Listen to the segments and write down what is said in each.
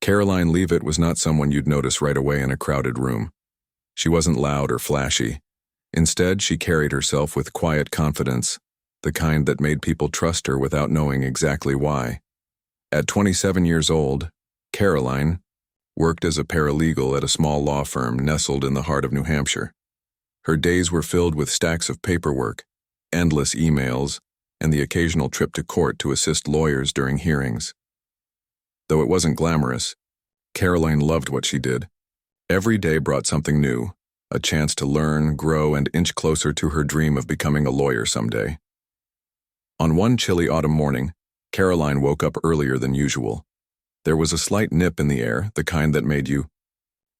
Karoline Leavitt was not someone you'd notice right away in a crowded room. She wasn't loud or flashy. Instead, she carried herself with quiet confidence, the kind that made people trust her without knowing exactly why. At 27 years old, Karoline worked as a paralegal at a small law firm nestled in the heart of New Hampshire. Her days were filled with stacks of paperwork, endless emails, and the occasional trip to court to assist lawyers during hearings. Though it wasn't glamorous, Karoline loved what she did. Every day brought something new, a chance to learn, grow, and inch closer to her dream of becoming a lawyer someday. On one chilly autumn morning, Karoline woke up earlier than usual. There was a slight nip in the air, the kind that made you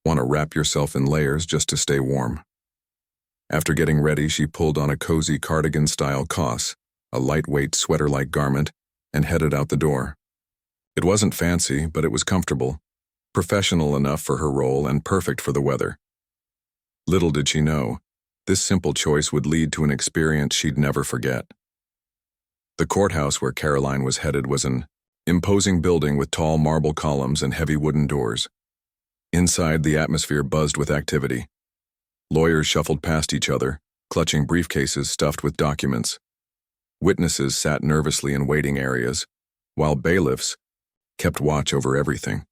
want to wrap yourself in layers just to stay warm. After getting ready, she pulled on a cozy cardigan-style Coss, a lightweight sweater-like garment, and headed out the door. It wasn't fancy, but it was comfortable, professional enough for her role and perfect for the weather. Little did she know, this simple choice would lead to an experience she'd never forget. The courthouse where Karoline was headed was an imposing building with tall marble columns and heavy wooden doors. Inside, the atmosphere buzzed with activity. Lawyers shuffled past each other, clutching briefcases stuffed with documents. Witnesses sat nervously in waiting areas, while bailiffs kept watch over everything.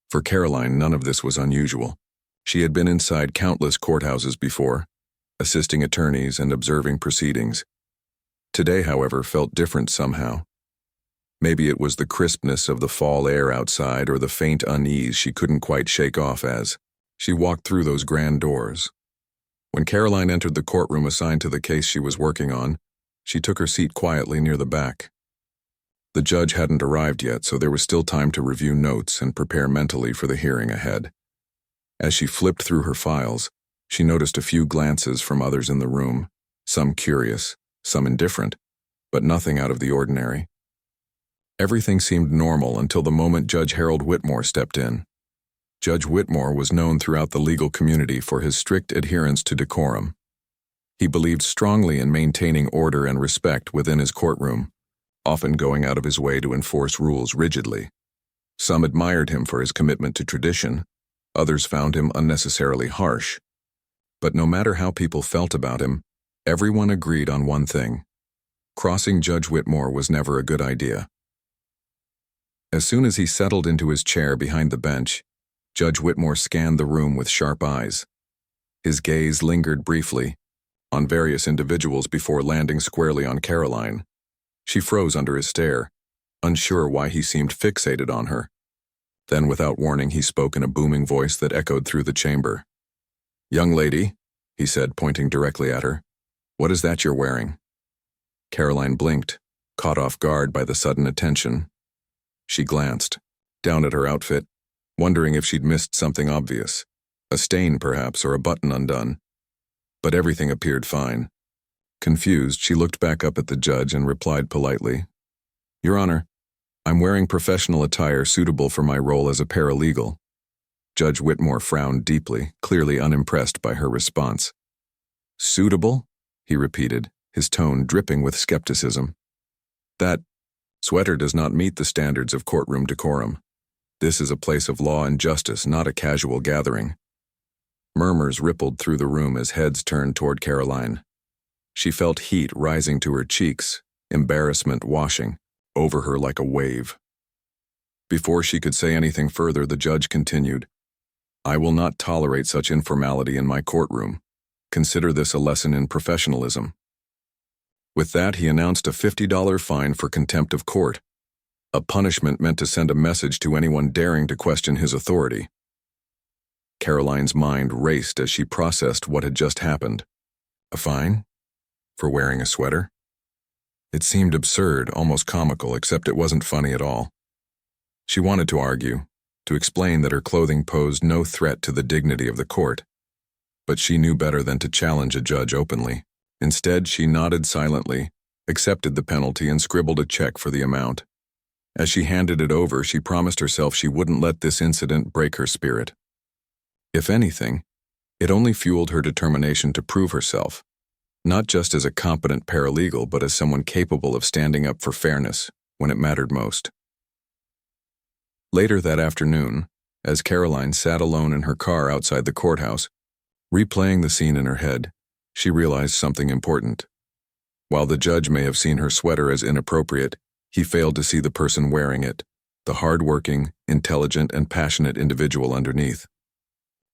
For Karoline, none of this was unusual. She had been inside countless courthouses before, assisting attorneys and observing proceedings. Today, however, felt different somehow. Maybe it was the crispness of the fall air outside or the faint unease she couldn't quite shake off as she walked through those grand doors. When Karoline entered the courtroom assigned to the case she was working on, she took her seat quietly near the back. The judge hadn't arrived yet, so there was still time to review notes and prepare mentally for the hearing ahead. As she flipped through her files, she noticed a few glances from others in the room, some curious, some indifferent, but nothing out of the ordinary. Everything seemed normal until the moment Judge Harold Whitmore stepped in. Judge Whitmore was known throughout the legal community for his strict adherence to decorum. He believed strongly in maintaining order and respect within his courtroom, often going out of his way to enforce rules rigidly. Some admired him for his commitment to tradition, others found him unnecessarily harsh. But no matter how people felt about him, everyone agreed on one thing: crossing Judge Whitmore was never a good idea. As soon as he settled into his chair behind the bench, Judge Whitmore scanned the room with sharp eyes. His gaze lingered briefly on various individuals before landing squarely on Karoline. She froze under his stare, unsure why he seemed fixated on her. Then, without warning, he spoke in a booming voice that echoed through the chamber. "Young lady," he said, pointing directly at her, "what is that you're wearing?" Karoline blinked, caught off guard by the sudden attention. She glanced down at her outfit, wondering if she'd missed something obvious, a stain perhaps, or a button undone. But everything appeared fine. Confused, she looked back up at the judge and replied politely, "Your Honor, I'm wearing professional attire suitable for my role as a paralegal." Judge Whitmore frowned deeply, clearly unimpressed by her response. "Suitable?" he repeated, his tone dripping with skepticism. "That sweater does not meet the standards of courtroom decorum. This is a place of law and justice, not a casual gathering." Murmurs rippled through the room as heads turned toward Karoline. She felt heat rising to her cheeks, embarrassment washing over her like a wave. Before she could say anything further, the judge continued, "I will not tolerate such informality in my courtroom. Consider this a lesson in professionalism." With that, he announced a $50 fine for contempt of court, a punishment meant to send a message to anyone daring to question his authority. Karoline's mind raced as she processed what had just happened. A fine? For wearing a sweater? It seemed absurd, almost comical, except it wasn't funny at all. She wanted to argue, to explain that her clothing posed no threat to the dignity of the court. But she knew better than to challenge a judge openly. Instead, she nodded silently, accepted the penalty, and scribbled a check for the amount. As she handed it over, she promised herself she wouldn't let this incident break her spirit. If anything, it only fueled her determination to prove herself, not just as a competent paralegal, but as someone capable of standing up for fairness when it mattered most. Later that afternoon, as Karoline sat alone in her car outside the courthouse, replaying the scene in her head, she realized something important. While the judge may have seen her sweater as inappropriate, he failed to see the person wearing it, the hard-working, intelligent, and passionate individual underneath.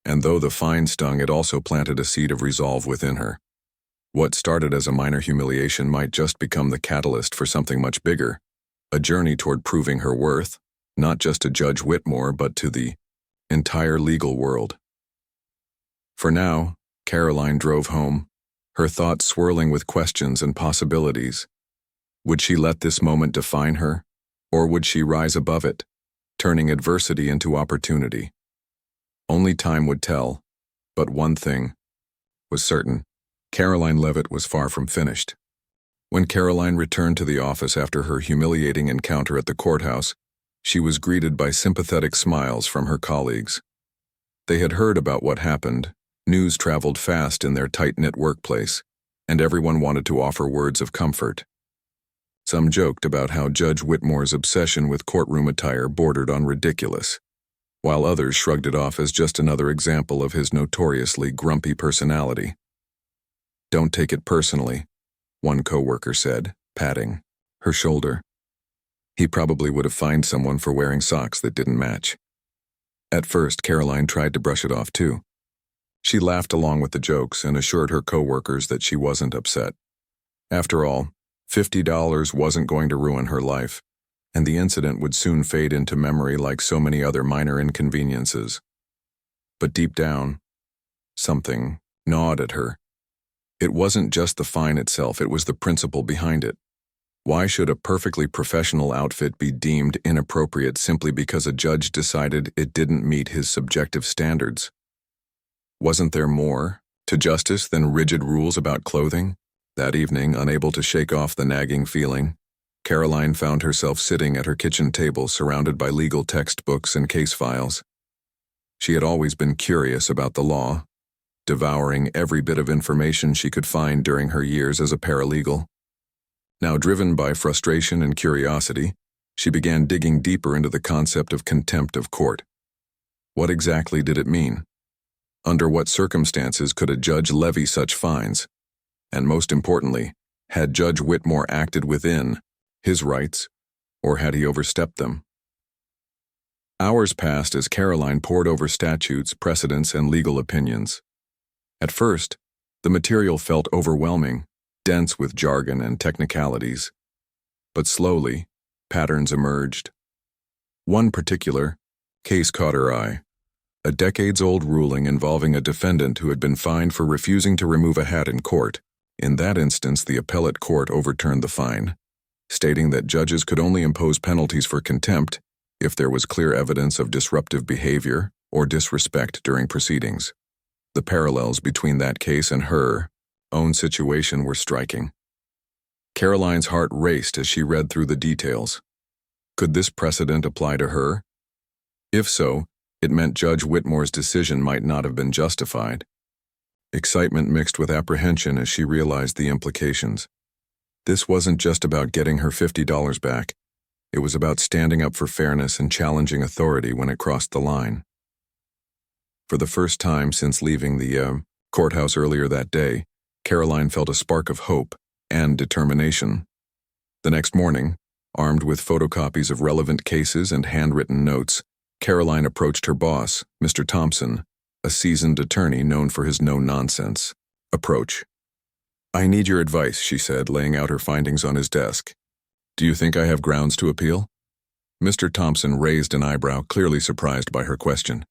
And though the fine stung, it also planted a seed of resolve within her. What started as a minor humiliation might just become the catalyst for something much bigger, a journey toward proving her worth, not just to Judge Whitmore but to the entire legal world. For now, Karoline drove home, her thoughts swirling with questions and possibilities. Would she let this moment define her, or would she rise above it, turning adversity into opportunity? Only time would tell, but one thing was certain. Karoline Leavitt was far from finished. When Karoline returned to the office after her humiliating encounter at the courthouse, she was greeted by sympathetic smiles from her colleagues. They had heard about what happened. News traveled fast in their tight-knit workplace, and everyone wanted to offer words of comfort. Some joked about how Judge Whitmore's obsession with courtroom attire bordered on ridiculous, while others shrugged it off as just another example of his notoriously grumpy personality. "Don't take it personally," one coworker said, patting her shoulder. He probably would have fined someone for wearing socks that didn't match. At first, Karoline tried to brush it off too. She laughed along with the jokes and assured her coworkers that she wasn't upset. After all, $50 wasn't going to ruin her life, and the incident would soon fade into memory like so many other minor inconveniences. But deep down, something gnawed at her. It wasn't just the fine itself, it was the principle behind it. Why should a perfectly professional outfit be deemed inappropriate simply because a judge decided it didn't meet his subjective standards? Wasn't there more to justice than rigid rules about clothing? That evening, unable to shake off the nagging feeling, Karoline found herself sitting at her kitchen table surrounded by legal textbooks and case files. She had always been curious about the law, devouring every bit of information she could find during her years as a paralegal. Now, driven by frustration and curiosity, she began digging deeper into the concept of contempt of court. What exactly did it mean? Under what circumstances could a judge levy such fines? And most importantly, had Judge Whitmore acted within his rights, or had he overstepped them? Hours passed as Karoline pored over statutes, precedents, and legal opinions. At first, the material felt overwhelming, dense with jargon and technicalities. But slowly, patterns emerged. One particular case caught her eye. A decades-old ruling involving a defendant who had been fined for refusing to remove a hat in court. In that instance, the appellate court overturned the fine, stating that judges could only impose penalties for contempt if there was clear evidence of disruptive behavior or disrespect during proceedings. The parallels between that case and her own situation were striking. Karoline's heart raced as she read through the details. Could this precedent apply to her? If so, it meant Judge Whitmore's decision might not have been justified. Excitement mixed with apprehension as she realized the implications. This wasn't just about getting her $50 back. It was about standing up for fairness and challenging authority when it crossed the line. For the first time since leaving the courthouse earlier that day, Karoline felt a spark of hope and determination. The next morning, armed with photocopies of relevant cases and handwritten notes, Karoline approached her boss, Mr. Thompson, a seasoned attorney known for his no-nonsense approach. "I need your advice," she said, laying out her findings on his desk. "Do you think I have grounds to appeal?" Mr. Thompson raised an eyebrow, clearly surprised by her question.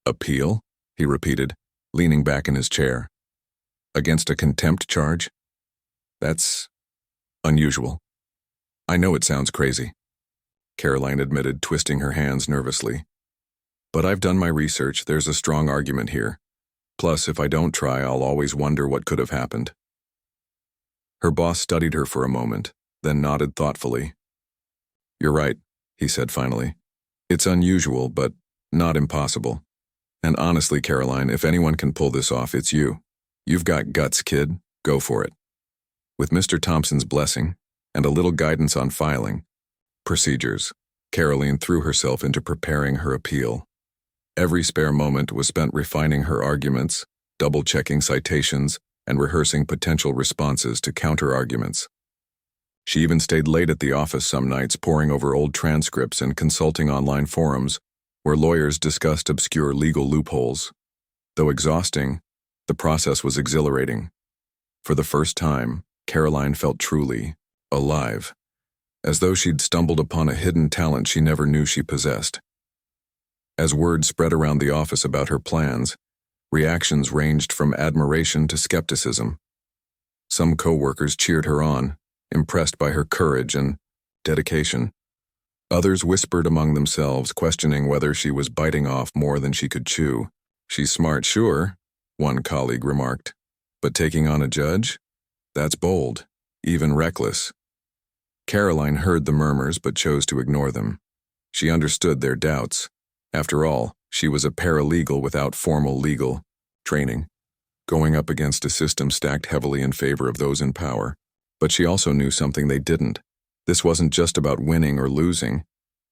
"Appeal?" he repeated, leaning back in his chair. "Against a contempt charge? That's unusual." "I know it sounds crazy," Karoline admitted, twisting her hands nervously. "But I've done my research. There's a strong argument here. Plus, if I don't try, I'll always wonder what could have happened." Her boss studied her for a moment, then nodded thoughtfully. "You're right," he said finally. "It's unusual, but not impossible. And honestly, Karoline, if anyone can pull this off, it's you. You've got guts, kid. Go for it." With Mr. Thompson's blessing and a little guidance on filing procedures, Karoline threw herself into preparing her appeal. Every spare moment was spent refining her arguments, double-checking citations, and rehearsing potential responses to counter-arguments. She even stayed late at the office some nights, poring over old transcripts and consulting online forums where lawyers discussed obscure legal loopholes. Though exhausting, the process was exhilarating. For the first time, Karoline felt truly alive, as though she'd stumbled upon a hidden talent she never knew she possessed. As word spread around the office about her plans, reactions ranged from admiration to skepticism. Some co-workers cheered her on, impressed by her courage and dedication. Others whispered among themselves, questioning whether she was biting off more than she could chew. "She's smart, sure," one colleague remarked, "but taking on a judge? That's bold, even reckless." Karoline heard the murmurs but chose to ignore them. She understood their doubts. After all, she was a paralegal without formal legal training, going up against a system stacked heavily in favor of those in power. But she also knew something they didn't. This wasn't just about winning or losing.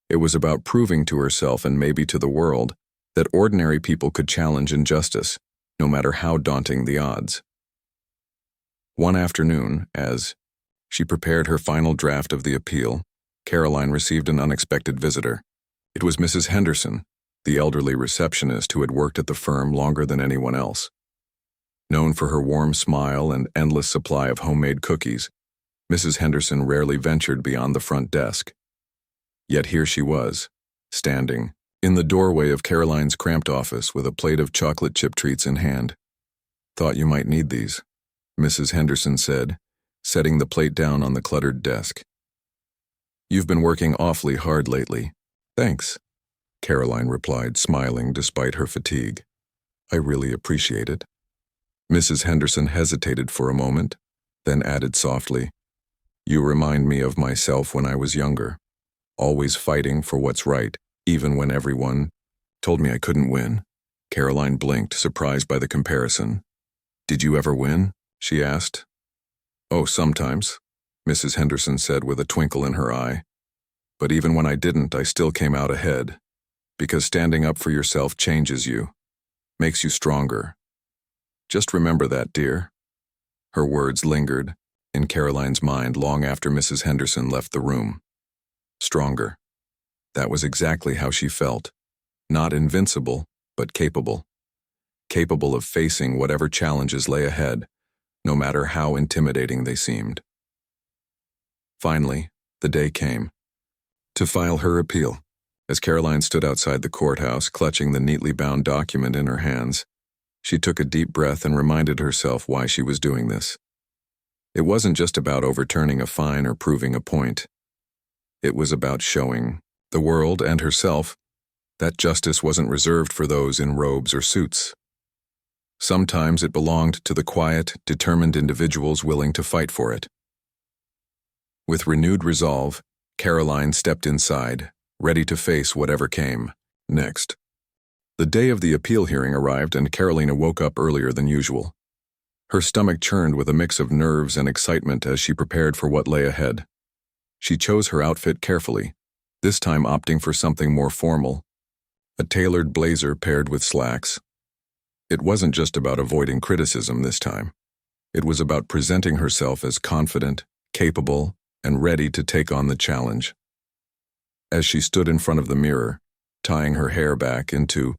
It was about proving to herself and maybe to the world that ordinary people could challenge injustice, no matter how daunting the odds. One afternoon, as she prepared her final draft of the appeal, Karoline received an unexpected visitor. It was Mrs. Henderson, the elderly receptionist who had worked at the firm longer than anyone else. Known for her warm smile and endless supply of homemade cookies, Mrs. Henderson rarely ventured beyond the front desk. Yet here she was, standing in the doorway of Karoline's cramped office with a plate of chocolate chip treats in hand. "Thought you might need these," Mrs. Henderson said, setting the plate down on the cluttered desk. "You've been working awfully hard lately." "Thanks," Karoline replied, smiling despite her fatigue. "I really appreciate it." Mrs. Henderson hesitated for a moment, then added softly, "You remind me of myself when I was younger, always fighting for what's right, even when everyone told me I couldn't win." Karoline blinked, surprised by the comparison. "Did you ever win?" she asked. "Oh, sometimes," Mrs. Henderson said with a twinkle in her eye. "But even when I didn't, I still came out ahead. Because standing up for yourself changes you, makes you stronger. Just remember that, dear." Her words lingered in Karoline's mind long after Mrs. Henderson left the room. Stronger. That was exactly how she felt. Not invincible, but capable. Capable of facing whatever challenges lay ahead, no matter how intimidating they seemed. Finally, the day came to file her appeal. As Karoline stood outside the courthouse, clutching the neatly bound document in her hands, she took a deep breath and reminded herself why she was doing this. It wasn't just about overturning a fine or proving a point. It was about showing the world and herself that justice wasn't reserved for those in robes or suits. Sometimes it belonged to the quiet, determined individuals willing to fight for it. With renewed resolve, Karoline stepped inside, ready to face whatever came next. The day of the appeal hearing arrived and Karoline woke up earlier than usual. Her stomach churned with a mix of nerves and excitement as she prepared for what lay ahead. She chose her outfit carefully, this time opting for something more formal, a tailored blazer paired with slacks. It wasn't just about avoiding criticism this time. It was about presenting herself as confident, capable, and ready to take on the challenge. As she stood in front of the mirror, tying her hair back into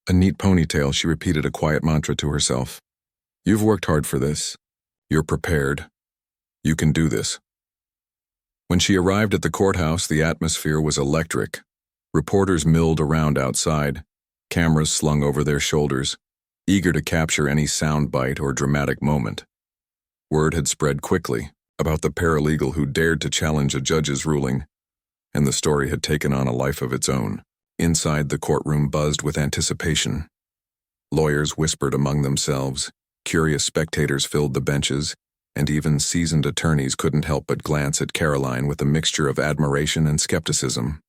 a neat ponytail, she repeated a quiet mantra to herself. "You've worked hard for this. You're prepared. You can do this." When she arrived at the courthouse, the atmosphere was electric. Reporters milled around outside, cameras slung over their shoulders, eager to capture any soundbite or dramatic moment. Word had spread quickly about the paralegal who dared to challenge a judge's ruling, and the story had taken on a life of its own. Inside, the courtroom buzzed with anticipation. Lawyers whispered among themselves, curious spectators filled the benches, and even seasoned attorneys couldn't help but glance at Karoline with a mixture of admiration and skepticism.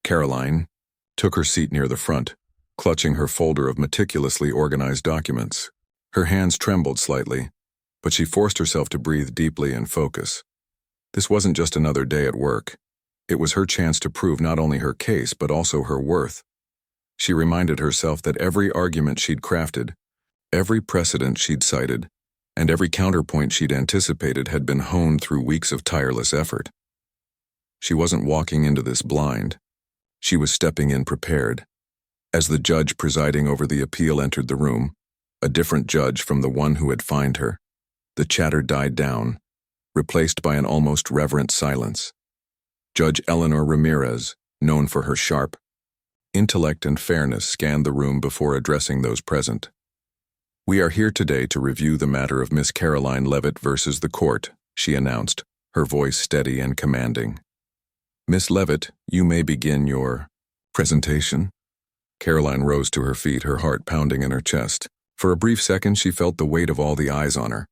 Karoline took her seat near the front, clutching her folder of meticulously organized documents. Her hands trembled slightly, but she forced herself to breathe deeply and focus. This wasn't just another day at work. It was her chance to prove not only her case but also her worth. She reminded herself that every argument she'd crafted, every precedent she'd cited, and every counterpoint she'd anticipated had been honed through weeks of tireless effort. She wasn't walking into this blind. She was stepping in prepared. As the judge presiding over the appeal entered the room, a different judge from the one who had fined her, the chatter died down, replaced by an almost reverent silence. Judge Eleanor Ramirez, known for her sharp intellect and fairness, scanned the room before addressing those present. "We are here today to review the matter of Miss Karoline Leavitt versus the court," she announced, her voice steady and commanding. "Miss Leavitt, you may begin your presentation." Karoline rose to her feet, her heart pounding in her chest. For a brief second, she felt the weight of all the eyes on her.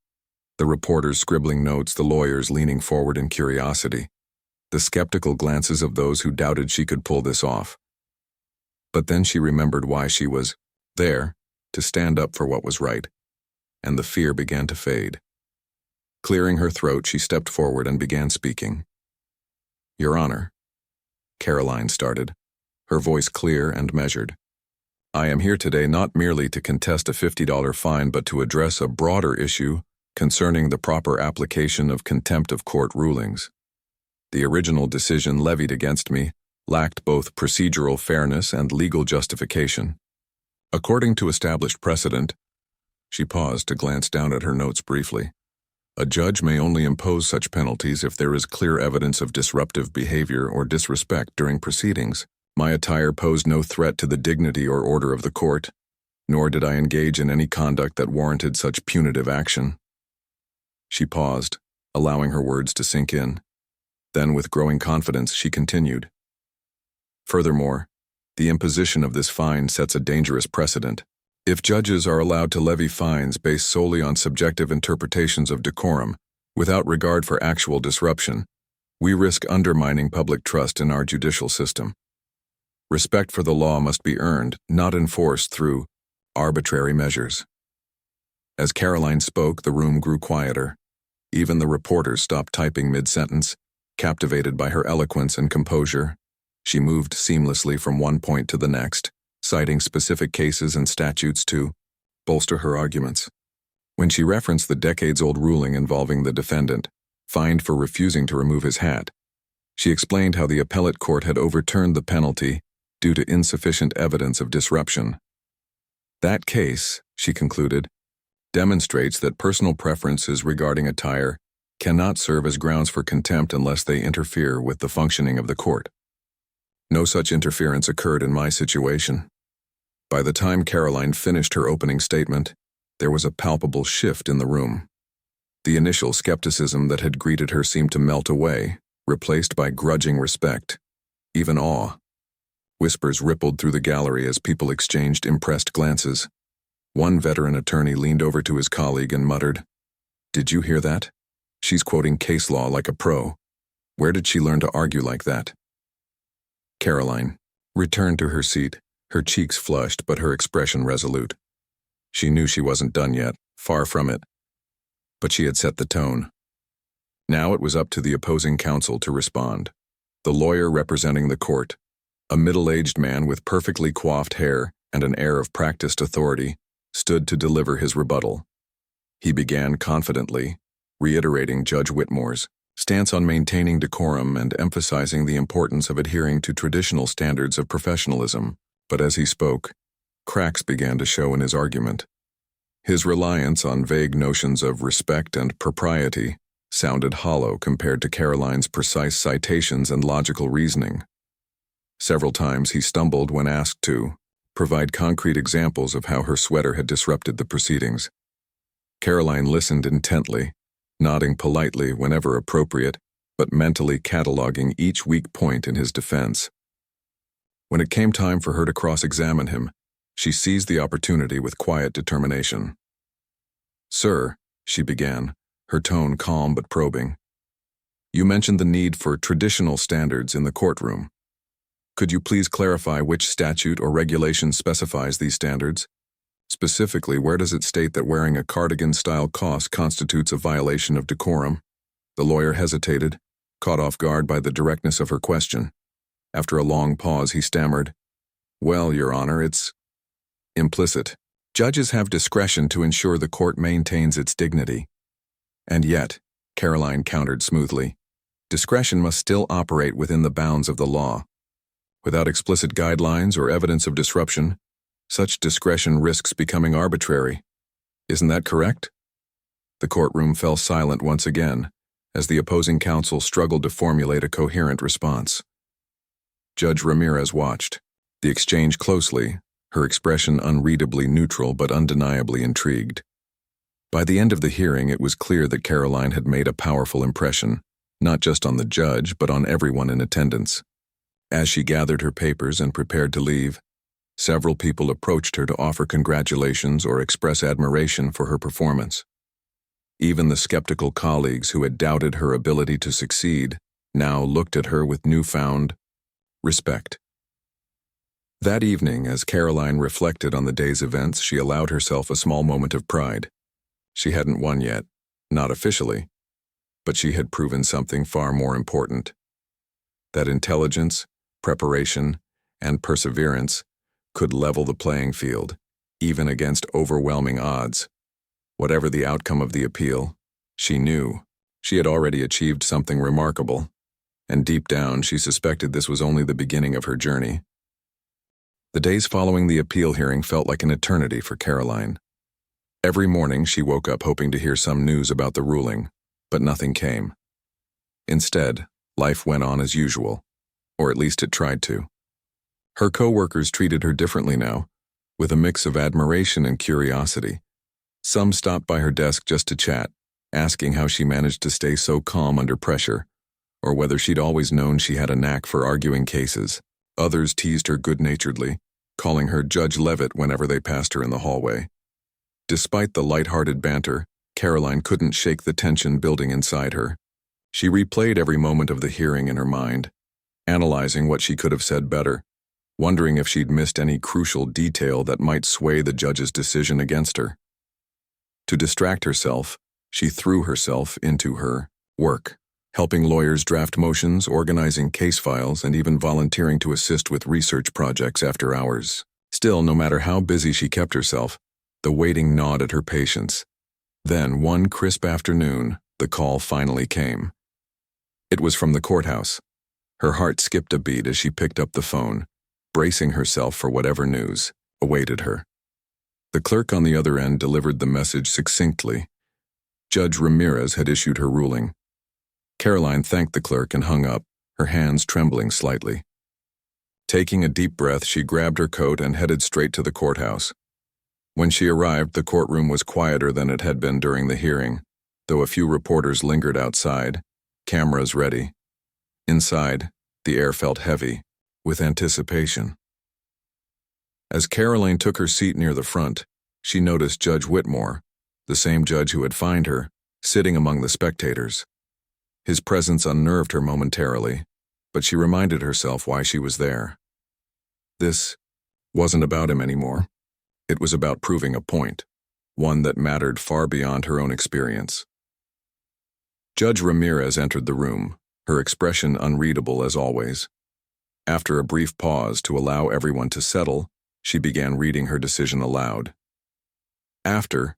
The reporters scribbling notes, the lawyers leaning forward in curiosity, the skeptical glances of those who doubted she could pull this off. But then she remembered why she was there, to stand up for what was right, and the fear began to fade. Clearing her throat, she stepped forward and began speaking. "Your Honor," Karoline started, her voice clear and measured. "I am here today not merely to contest a $50 fine but to address a broader issue concerning the proper application of contempt of court rulings. The original decision levied against me lacked both procedural fairness and legal justification. According to established precedent," she paused to glance down at her notes briefly, "a judge may only impose such penalties if there is clear evidence of disruptive behavior or disrespect during proceedings. My attire posed no threat to the dignity or order of the court, nor did I engage in any conduct that warranted such punitive action." She paused, allowing her words to sink in. Then, with growing confidence, she continued. "Furthermore, the imposition of this fine sets a dangerous precedent. If judges are allowed to levy fines based solely on subjective interpretations of decorum, without regard for actual disruption, we risk undermining public trust in our judicial system. Respect for the law must be earned, not enforced through arbitrary measures." As Karoline spoke, the room grew quieter. Even the reporters stopped typing mid-sentence, captivated by her eloquence and composure. She moved seamlessly from one point to the next, citing specific cases and statutes to bolster her arguments. When she referenced the decades-old ruling involving the defendant, fined for refusing to remove his hat, she explained how the appellate court had overturned the penalty due to insufficient evidence of disruption. "That case," she concluded, "demonstrates that personal preferences regarding attire cannot serve as grounds for contempt unless they interfere with the functioning of the court. No such interference occurred in my situation." By the time Karoline finished her opening statement, there was a palpable shift in the room. The initial skepticism that had greeted her seemed to melt away, replaced by grudging respect, even awe. Whispers rippled through the gallery as people exchanged impressed glances. One veteran attorney leaned over to his colleague and muttered, "Did you hear that? She's quoting case law like a pro. Where did she learn to argue like that?" Karoline returned to her seat, her cheeks flushed but her expression resolute. She knew she wasn't done yet, far from it. But she had set the tone. Now it was up to the opposing counsel to respond. The lawyer representing the court, a middle-aged man with perfectly coiffed hair and an air of practiced authority, stood to deliver his rebuttal. He began confidently, reiterating Judge Whitmore's stance on maintaining decorum and emphasizing the importance of adhering to traditional standards of professionalism. But as he spoke, cracks began to show in his argument. His reliance on vague notions of respect and propriety sounded hollow compared to Karoline's precise citations and logical reasoning. Several times he stumbled when asked to provide concrete examples of how her sweater had disrupted the proceedings. Karoline listened intently, nodding politely whenever appropriate, but mentally cataloging each weak point in his defense. When it came time for her to cross-examine him, she seized the opportunity with quiet determination. "Sir," she began, her tone calm but probing, "you mentioned the need for traditional standards in the courtroom. Could you please clarify which statute or regulation specifies these standards? Specifically, where does it state that wearing a cardigan-style Coss constitutes a violation of decorum?" The lawyer hesitated, caught off guard by the directness of her question. After a long pause, he stammered, "Well, Your Honor, it's implicit. Judges have discretion to ensure the court maintains its dignity." "And yet," Karoline countered smoothly, "discretion must still operate within the bounds of the law. Without explicit guidelines or evidence of disruption, such discretion risks becoming arbitrary. Isn't that correct?" The courtroom fell silent once again, as the opposing counsel struggled to formulate a coherent response. Judge Ramirez watched the exchange closely, her expression unreadably neutral but undeniably intrigued. By the end of the hearing, it was clear that Karoline had made a powerful impression, not just on the judge, but on everyone in attendance. As she gathered her papers and prepared to leave, several people approached her to offer congratulations or express admiration for her performance. Even the skeptical colleagues who had doubted her ability to succeed now looked at her with newfound respect. That evening, as Karoline reflected on the day's events, she allowed herself a small moment of pride. She hadn't won yet, not officially, but she had proven something far more important: that intelligence, preparation, and perseverance could level the playing field, even against overwhelming odds. Whatever the outcome of the appeal, she knew she had already achieved something remarkable, and deep down she suspected this was only the beginning of her journey. The days following the appeal hearing felt like an eternity for Karoline. Every morning she woke up hoping to hear some news about the ruling, but nothing came. Instead, life went on as usual, or at least it tried to. Her co-workers treated her differently now, with a mix of admiration and curiosity. Some stopped by her desk just to chat, asking how she managed to stay so calm under pressure, or whether she'd always known she had a knack for arguing cases. Others teased her good-naturedly, calling her Judge Leavitt whenever they passed her in the hallway. Despite the light-hearted banter, Karoline couldn't shake the tension building inside her. She replayed every moment of the hearing in her mind, analyzing what she could have said better, wondering if she'd missed any crucial detail that might sway the judge's decision against her. To distract herself, she threw herself into her work, helping lawyers draft motions, organizing case files, and even volunteering to assist with research projects after hours. Still, no matter how busy she kept herself, the waiting gnawed at her patience. Then, one crisp afternoon, the call finally came. It was from the courthouse. Her heart skipped a beat as she picked up the phone, bracing herself for whatever news awaited her. The clerk on the other end delivered the message succinctly. Judge Ramirez had issued her ruling. Karoline thanked the clerk and hung up, her hands trembling slightly. Taking a deep breath, she grabbed her coat and headed straight to the courthouse. When she arrived, the courtroom was quieter than it had been during the hearing, though a few reporters lingered outside, cameras ready. Inside, the air felt heavy, with anticipation. As Karoline took her seat near the front, she noticed Judge Whitmore, the same judge who had fined her, sitting among the spectators. His presence unnerved her momentarily, but she reminded herself why she was there. This wasn't about him anymore. It was about proving a point, one that mattered far beyond her own experience. Judge Ramirez entered the room, her expression unreadable as always. After a brief pause to allow everyone to settle, she began reading her decision aloud. "After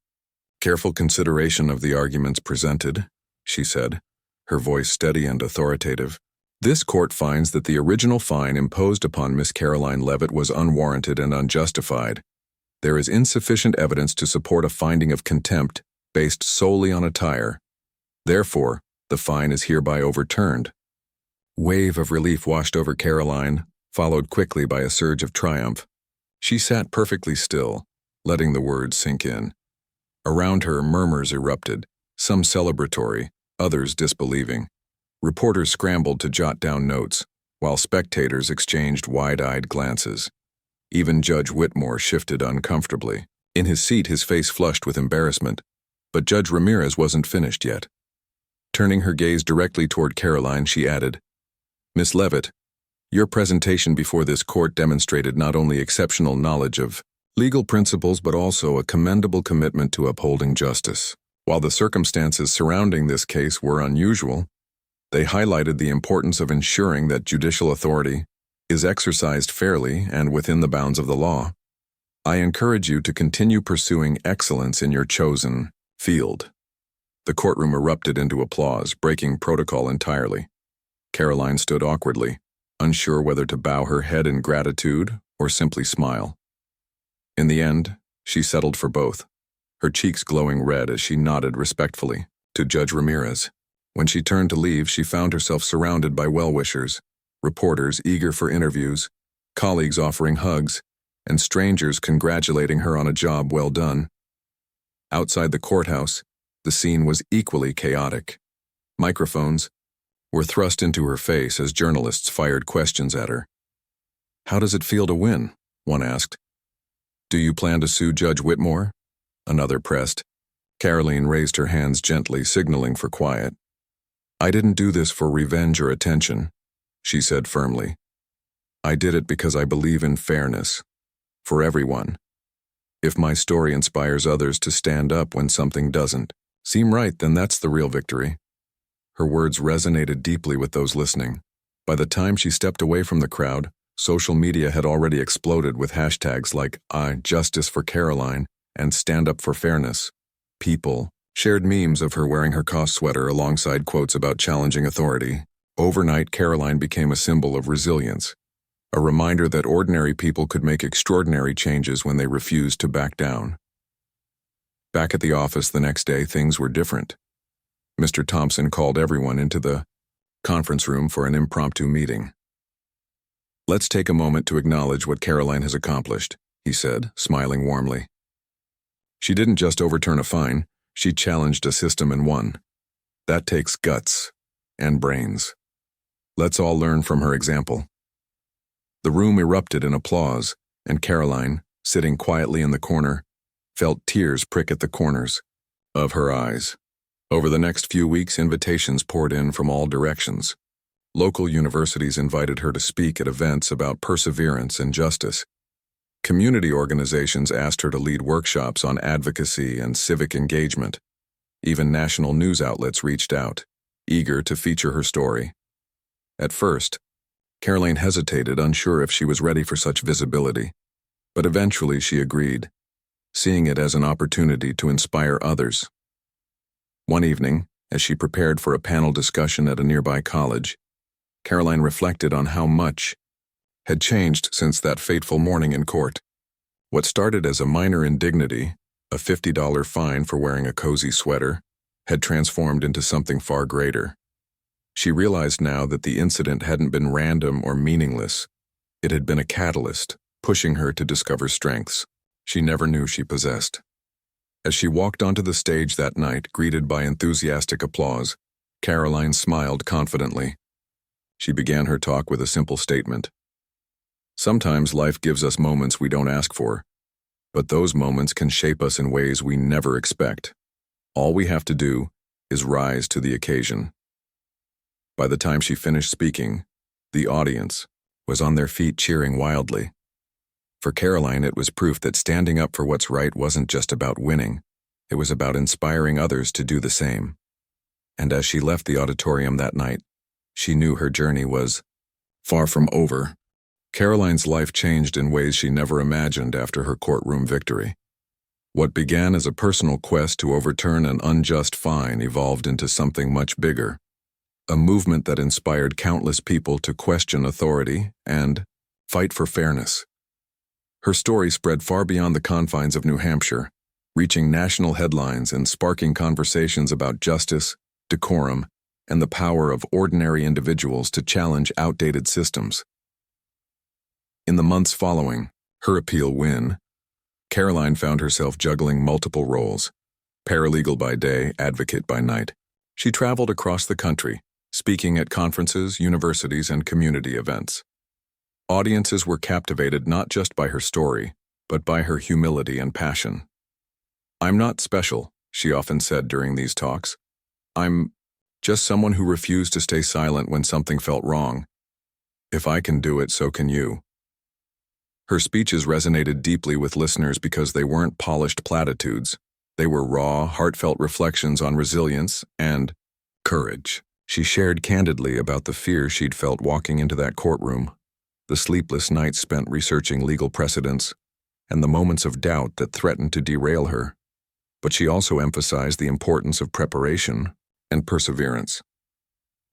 careful consideration of the arguments presented," she said, her voice steady and authoritative, "this court finds that the original fine imposed upon Miss Karoline Leavitt was unwarranted and unjustified. There is insufficient evidence to support a finding of contempt based solely on attire. Therefore, the fine is hereby overturned." Wave of relief washed over Karoline, followed quickly by a surge of triumph. She sat perfectly still, letting the words sink in. Around her, murmurs erupted, some celebratory, others disbelieving. Reporters scrambled to jot down notes, while spectators exchanged wide-eyed glances. Even Judge Whitmore shifted uncomfortably. In his seat, his face flushed with embarrassment, but Judge Ramirez wasn't finished yet. Turning her gaze directly toward Karoline, she added, "Miss Leavitt, your presentation before this court demonstrated not only exceptional knowledge of legal principles but also a commendable commitment to upholding justice. While the circumstances surrounding this case were unusual, They highlighted the importance of ensuring that judicial authority is exercised fairly and within the bounds of the law. I encourage you to continue pursuing excellence in your chosen field. The courtroom erupted into applause, breaking protocol entirely. Karoline stood awkwardly, unsure whether to bow her head in gratitude or simply smile. In the end, she settled for both, her cheeks glowing red as she nodded respectfully to Judge Ramirez. When she turned to leave, she found herself surrounded by well-wishers, reporters eager for interviews, colleagues offering hugs, and strangers congratulating her on a job well done. Outside the courthouse, the scene was equally chaotic. Microphones were thrust into her face as journalists fired questions at her. "How does it feel to win?" one asked. "Do you plan to sue Judge Whitmore?" another pressed. Karoline raised her hands gently, signaling for quiet. "I didn't do this for revenge or attention," she said firmly. "I did it because I believe in fairness. For everyone. If my story inspires others to stand up when something doesn't seem right, then that's the real victory." Her words resonated deeply with those listening. By the time she stepped away from the crowd, social media had already exploded with hashtags like #Justice for Karoline and Stand Up for Fairness. People shared memes of her wearing her Coss sweater alongside quotes about challenging authority. Overnight, Karoline became a symbol of resilience, a reminder that ordinary people could make extraordinary changes when they refused to back down. Back at the office the next day, things were different. Mr. Thompson called everyone into the conference room for an impromptu meeting. "Let's take a moment to acknowledge what Karoline has accomplished," he said, smiling warmly. "She didn't just overturn a fine, she challenged a system and won. That takes guts and brains. Let's all learn from her example." The room erupted in applause, and Karoline, sitting quietly in the corner, felt tears prick at the corners of her eyes. Over the next few weeks, invitations poured in from all directions. Local universities invited her to speak at events about perseverance and justice. Community organizations asked her to lead workshops on advocacy and civic engagement. Even national news outlets reached out, eager to feature her story. At first, Karoline hesitated, unsure if she was ready for such visibility, but eventually she agreed, seeing it as an opportunity to inspire others. One evening, as she prepared for a panel discussion at a nearby college, Karoline reflected on how much had changed since that fateful morning in court. What started as a minor indignity, a $50 fine for wearing a cozy sweater, had transformed into something far greater. She realized now that the incident hadn't been random or meaningless. It had been a catalyst, pushing her to discover strengths she never knew she possessed. As she walked onto the stage that night, greeted by enthusiastic applause, Karoline smiled confidently. She began her talk with a simple statement. "Sometimes life gives us moments we don't ask for, but those moments can shape us in ways we never expect. All we have to do is rise to the occasion." By the time she finished speaking, the audience was on their feet cheering wildly. For Karoline, it was proof that standing up for what's right wasn't just about winning, it was about inspiring others to do the same. And as she left the auditorium that night, she knew her journey was far from over. Karoline's life changed in ways she never imagined after her courtroom victory. What began as a personal quest to overturn an unjust fine evolved into something much bigger, a movement that inspired countless people to question authority and fight for fairness. Her story spread far beyond the confines of New Hampshire, reaching national headlines and sparking conversations about justice, decorum, and the power of ordinary individuals to challenge outdated systems. In the months following her appeal win, Karoline found herself juggling multiple roles, paralegal by day, advocate by night. She traveled across the country, speaking at conferences, universities, and community events. Audiences were captivated not just by her story, but by her humility and passion. "I'm not special," she often said during these talks. "I'm just someone who refused to stay silent when something felt wrong. If I can do it, so can you." Her speeches resonated deeply with listeners because they weren't polished platitudes. They were raw, heartfelt reflections on resilience and courage. She shared candidly about the fear she'd felt walking into that courtroom, the sleepless nights spent researching legal precedents, and the moments of doubt that threatened to derail her. But she also emphasized the importance of preparation and perseverance.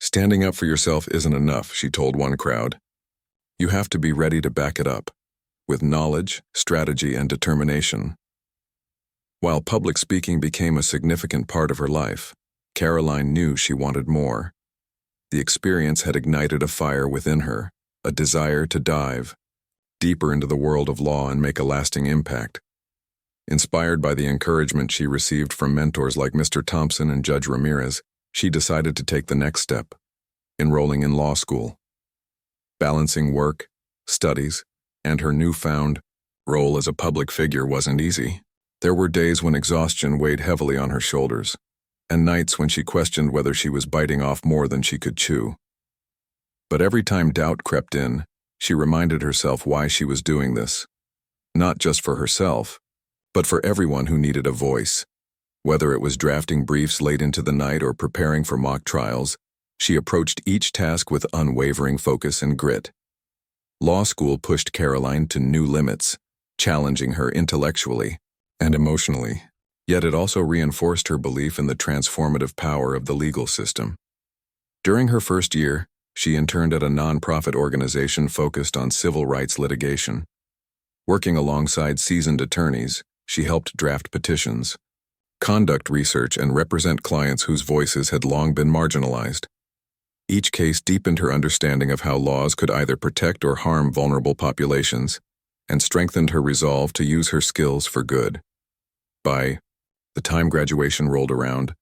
Standing up for yourself isn't enough, she told one crowd. You have to be ready to back it up, with knowledge, strategy, and determination. While public speaking became a significant part of her life, Karoline knew she wanted more. The experience had ignited a fire within her, a desire to dive deeper into the world of law and make a lasting impact. Inspired by the encouragement she received from mentors like Mr. Thompson and Judge Ramirez, she decided to take the next step, enrolling in law school. Balancing work, studies, and her newfound role as a public figure wasn't easy. There were days when exhaustion weighed heavily on her shoulders, and nights when she questioned whether she was biting off more than she could chew. But every time doubt crept in, she reminded herself why she was doing this. Not just for herself, but for everyone who needed a voice. Whether it was drafting briefs late into the night or preparing for mock trials, she approached each task with unwavering focus and grit. Law school pushed Karoline to new limits, challenging her intellectually and emotionally. Yet it also reinforced her belief in the transformative power of the legal system. During her first year, she interned at a nonprofit organization focused on civil rights litigation. Working alongside seasoned attorneys, she helped draft petitions, conduct research, and represent clients whose voices had long been marginalized. Each case deepened her understanding of how laws could either protect or harm vulnerable populations, and strengthened her resolve to use her skills for good. By the time graduation rolled around,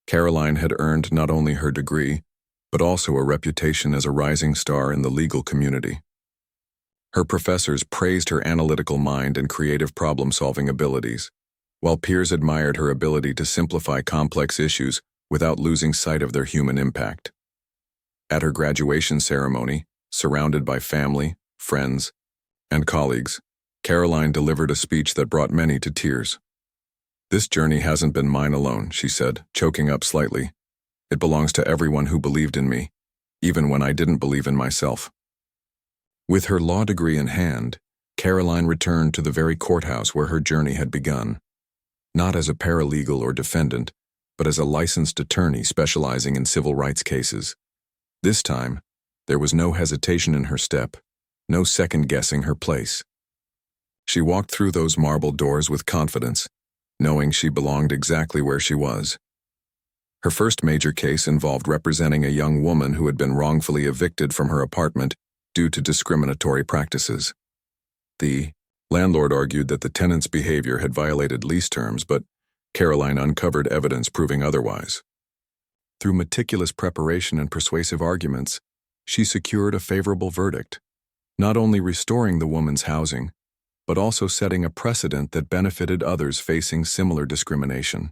Karoline had earned not only her degree, but also a reputation as a rising star in the legal community. Her professors praised her analytical mind and creative problem-solving abilities, while peers admired her ability to simplify complex issues without losing sight of their human impact. At her graduation ceremony, surrounded by family, friends, and colleagues, Karoline delivered a speech that brought many to tears. "This journey hasn't been mine alone," she said, choking up slightly. "It belongs to everyone who believed in me, even when I didn't believe in myself." With her law degree in hand, Karoline returned to the very courthouse where her journey had begun. Not as a paralegal or defendant, but as a licensed attorney specializing in civil rights cases. This time, there was no hesitation in her step, no second-guessing her place. She walked through those marble doors with confidence, knowing she belonged exactly where she was. Her first major case involved representing a young woman who had been wrongfully evicted from her apartment due to discriminatory practices. The landlord argued that the tenant's behavior had violated lease terms, but Karoline uncovered evidence proving otherwise. Through meticulous preparation and persuasive arguments, she secured a favorable verdict, not only restoring the woman's housing, but also setting a precedent that benefited others facing similar discrimination.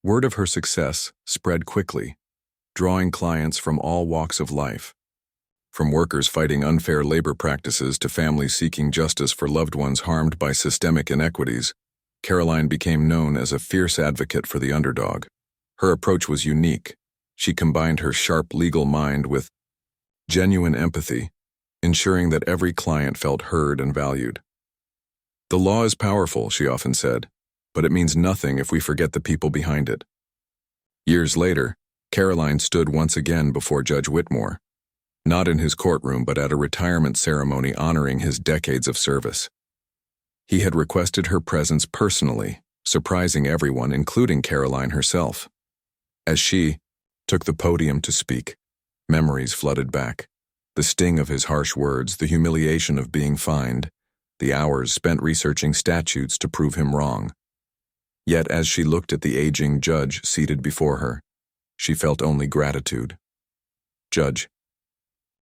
Word of her success spread quickly, drawing clients from all walks of life. From workers fighting unfair labor practices to families seeking justice for loved ones harmed by systemic inequities, Karoline became known as a fierce advocate for the underdog. Her approach was unique. She combined her sharp legal mind with genuine empathy, ensuring that every client felt heard and valued. "The law is powerful," she often said, "but it means nothing if we forget the people behind it." Years later, Karoline stood once again before Judge Whitmore, not in his courtroom but at a retirement ceremony honoring his decades of service. He had requested her presence personally, surprising everyone, including Karoline herself. As she took the podium to speak, memories flooded back. The sting of his harsh words, the humiliation of being fined, the hours spent researching statutes to prove him wrong. Yet as she looked at the aging judge seated before her, she felt only gratitude. "Judge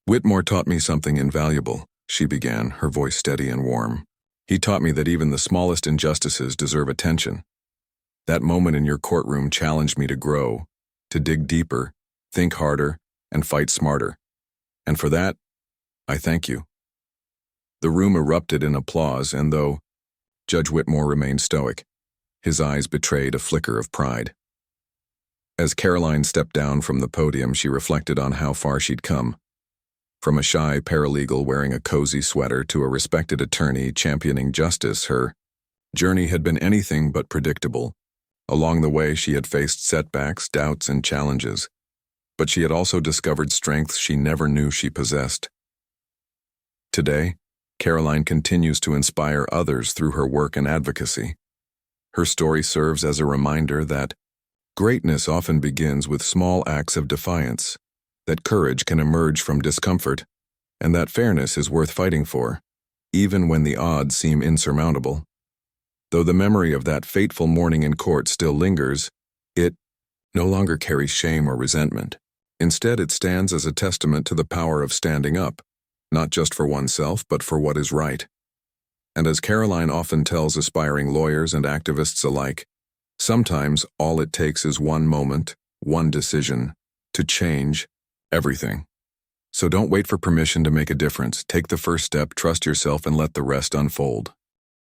Whitmore taught me something invaluable," she began, her voice steady and warm. "He taught me that even the smallest injustices deserve attention. That moment in your courtroom challenged me to grow, to dig deeper, think harder, and fight smarter. And for that, I thank you." The room erupted in applause, and though Judge Whitmore remained stoic, his eyes betrayed a flicker of pride. As Karoline stepped down from the podium, she reflected on how far she'd come. From a shy paralegal wearing a cozy sweater to a respected attorney championing justice, her journey had been anything but predictable. Along the way, she had faced setbacks, doubts, and challenges. But she had also discovered strengths she never knew she possessed. Today, Karoline continues to inspire others through her work and advocacy. Her story serves as a reminder that greatness often begins with small acts of defiance, that courage can emerge from discomfort, and that fairness is worth fighting for, even when the odds seem insurmountable. Though the memory of that fateful morning in court still lingers, it no longer carries shame or resentment. Instead, it stands as a testament to the power of standing up, not just for oneself, but for what is right. And as Karoline often tells aspiring lawyers and activists alike, sometimes all it takes is one moment, one decision, to change everything. So don't wait for permission to make a difference. Take the first step, trust yourself, and let the rest unfold.